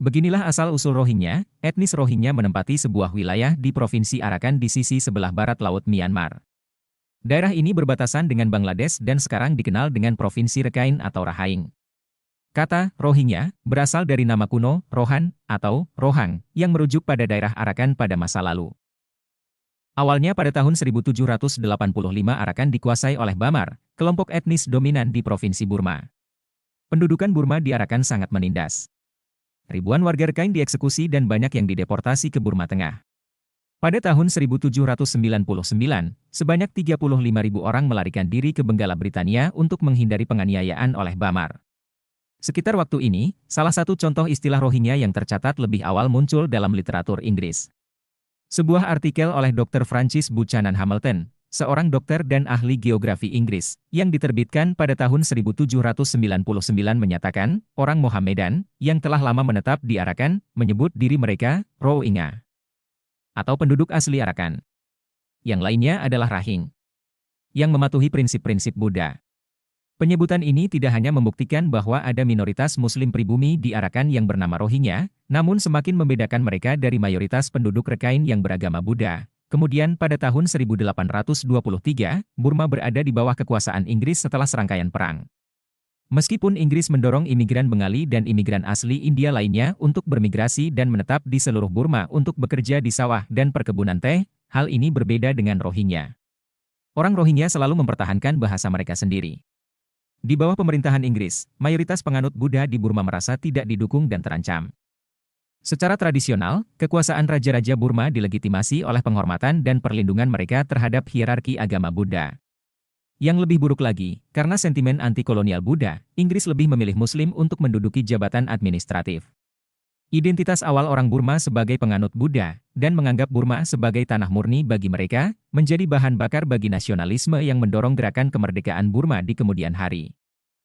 Beginilah asal-usul Rohingya. Etnis Rohingya menempati sebuah wilayah di Provinsi Arakan di sisi sebelah barat Laut Myanmar. Daerah ini berbatasan dengan Bangladesh dan sekarang dikenal dengan Provinsi Rakhine atau Rakhine. Kata Rohingya berasal dari nama kuno Rohan atau Rohang yang merujuk pada daerah Arakan pada masa lalu. Awalnya pada tahun 1785 Arakan dikuasai oleh Bamar, kelompok etnis dominan di Provinsi Burma. Pendudukan Burma di Arakan sangat menindas. Ribuan warga Rakhine dieksekusi dan banyak yang dideportasi ke Burma Tengah. Pada tahun 1799, sebanyak 35.000 orang melarikan diri ke Benggala Britania untuk menghindari penganiayaan oleh Bamar. Sekitar waktu ini, salah satu contoh istilah Rohingya yang tercatat lebih awal muncul dalam literatur Inggris. Sebuah artikel oleh Dr. Francis Buchanan Hamilton, seorang dokter dan ahli geografi Inggris, yang diterbitkan pada tahun 1799 menyatakan, orang Mohammedan, yang telah lama menetap di Arakan, menyebut diri mereka, Rohingya, atau penduduk asli Arakan. Yang lainnya adalah Rahing, yang mematuhi prinsip-prinsip Buddha. Penyebutan ini tidak hanya membuktikan bahwa ada minoritas Muslim pribumi di Arakan yang bernama Rohingya, namun semakin membedakan mereka dari mayoritas penduduk Rakhine yang beragama Buddha. Kemudian pada tahun 1823, Burma berada di bawah kekuasaan Inggris setelah serangkaian perang. Meskipun Inggris mendorong imigran Bengali dan imigran asli India lainnya untuk bermigrasi dan menetap di seluruh Burma untuk bekerja di sawah dan perkebunan teh, hal ini berbeda dengan Rohingya. Orang Rohingya selalu mempertahankan bahasa mereka sendiri. Di bawah pemerintahan Inggris, mayoritas penganut Buddha di Burma merasa tidak didukung dan terancam. Secara tradisional, kekuasaan raja-raja Burma dilegitimasi oleh penghormatan dan perlindungan mereka terhadap hierarki agama Buddha. Yang lebih buruk lagi, karena sentimen anti-kolonial Buddha, Inggris lebih memilih Muslim untuk menduduki jabatan administratif. Identitas awal orang Burma sebagai penganut Buddha, dan menganggap Burma sebagai tanah murni bagi mereka, menjadi bahan bakar bagi nasionalisme yang mendorong gerakan kemerdekaan Burma di kemudian hari.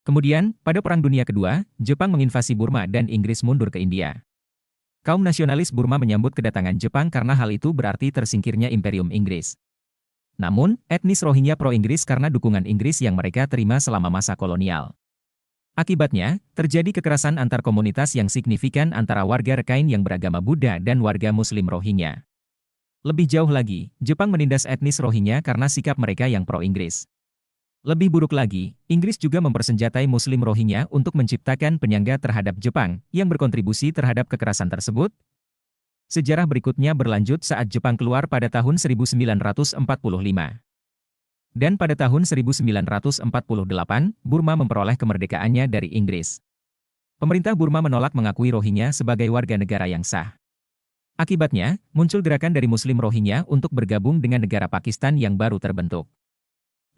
Kemudian, pada Perang Dunia Kedua, Jepang menginvasi Burma dan Inggris mundur ke India. Kaum nasionalis Burma menyambut kedatangan Jepang karena hal itu berarti tersingkirnya Imperium Inggris. Namun, etnis Rohingya pro-Inggris karena dukungan Inggris yang mereka terima selama masa kolonial. Akibatnya, terjadi kekerasan antar komunitas yang signifikan antara warga Rakhine yang beragama Buddha dan warga Muslim Rohingya. Lebih jauh lagi, Jepang menindas etnis Rohingya karena sikap mereka yang pro-Inggris. Lebih buruk lagi, Inggris juga mempersenjatai Muslim Rohingya untuk menciptakan penyangga terhadap Jepang yang berkontribusi terhadap kekerasan tersebut. Sejarah berikutnya berlanjut saat Jepang keluar pada tahun 1945. Dan pada tahun 1948, Burma memperoleh kemerdekaannya dari Inggris. Pemerintah Burma menolak mengakui Rohingya sebagai warga negara yang sah. Akibatnya, muncul gerakan dari Muslim Rohingya untuk bergabung dengan negara Pakistan yang baru terbentuk.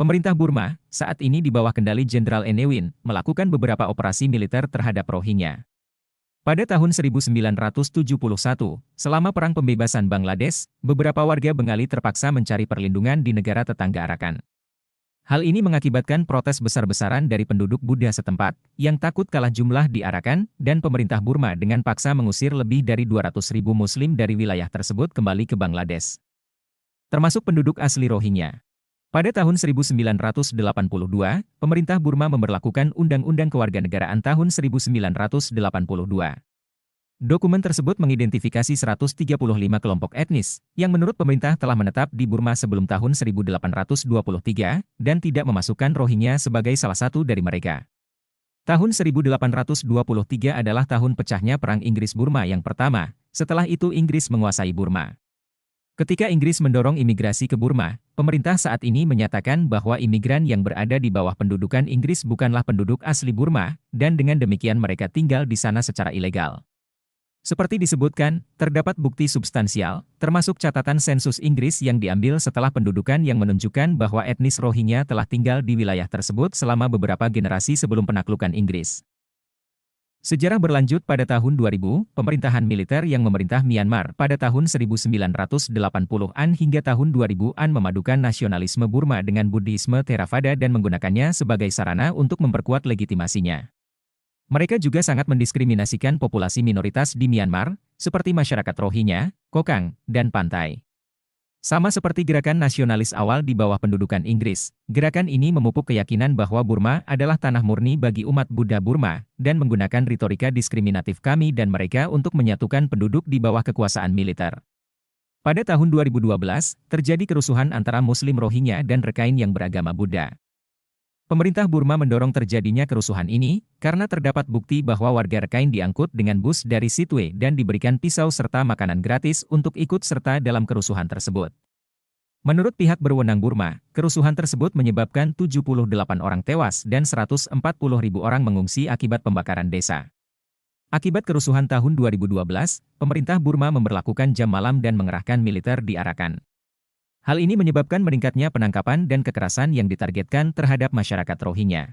Pemerintah Burma, saat ini di bawah kendali Jenderal Ne Win, melakukan beberapa operasi militer terhadap Rohingya. Pada tahun 1971, selama Perang Pembebasan Bangladesh, beberapa warga Bengali terpaksa mencari perlindungan di negara tetangga Arakan. Hal ini mengakibatkan protes besar-besaran dari penduduk Buddha setempat, yang takut kalah jumlah di Arakan, dan pemerintah Burma dengan paksa mengusir lebih dari 200.000 Muslim dari wilayah tersebut kembali ke Bangladesh, termasuk penduduk asli Rohingya. Pada tahun 1982, pemerintah Burma memberlakukan Undang-Undang Kewarganegaraan tahun 1982. Dokumen tersebut mengidentifikasi 135 kelompok etnis, yang menurut pemerintah telah menetap di Burma sebelum tahun 1823, dan tidak memasukkan Rohingya sebagai salah satu dari mereka. Tahun 1823 adalah tahun pecahnya Perang Inggris-Burma yang pertama, setelah itu Inggris menguasai Burma. Ketika Inggris mendorong imigrasi ke Burma, pemerintah saat ini menyatakan bahwa imigran yang berada di bawah pendudukan Inggris bukanlah penduduk asli Burma, dan dengan demikian mereka tinggal di sana secara ilegal. Seperti disebutkan, terdapat bukti substansial, termasuk catatan sensus Inggris yang diambil setelah pendudukan yang menunjukkan bahwa etnis Rohingya telah tinggal di wilayah tersebut selama beberapa generasi sebelum penaklukan Inggris. Sejarah berlanjut pada tahun 2000, pemerintahan militer yang memerintah Myanmar pada tahun 1980-an hingga tahun 2000-an memadukan nasionalisme Burma dengan Buddhisme Theravada dan menggunakannya sebagai sarana untuk memperkuat legitimasinya. Mereka juga sangat mendiskriminasikan populasi minoritas di Myanmar, seperti masyarakat Rohingya, Kokang, dan Pantai. Sama seperti gerakan nasionalis awal di bawah pendudukan Inggris, gerakan ini memupuk keyakinan bahwa Burma adalah tanah murni bagi umat Buddha Burma, dan menggunakan retorika diskriminatif kami dan mereka untuk menyatukan penduduk di bawah kekuasaan militer. Pada tahun 2012, terjadi kerusuhan antara Muslim Rohingya dan Rakhine yang beragama Buddha. Pemerintah Burma mendorong terjadinya kerusuhan ini, karena terdapat bukti bahwa warga Rakhine diangkut dengan bus dari Sittwe dan diberikan pisau serta makanan gratis untuk ikut serta dalam kerusuhan tersebut. Menurut pihak berwenang Burma, kerusuhan tersebut menyebabkan 78 orang tewas dan 140.000 orang mengungsi akibat pembakaran desa. Akibat kerusuhan tahun 2012, pemerintah Burma memberlakukan jam malam dan mengerahkan militer di Arakan. Hal ini menyebabkan meningkatnya penangkapan dan kekerasan yang ditargetkan terhadap masyarakat Rohingya.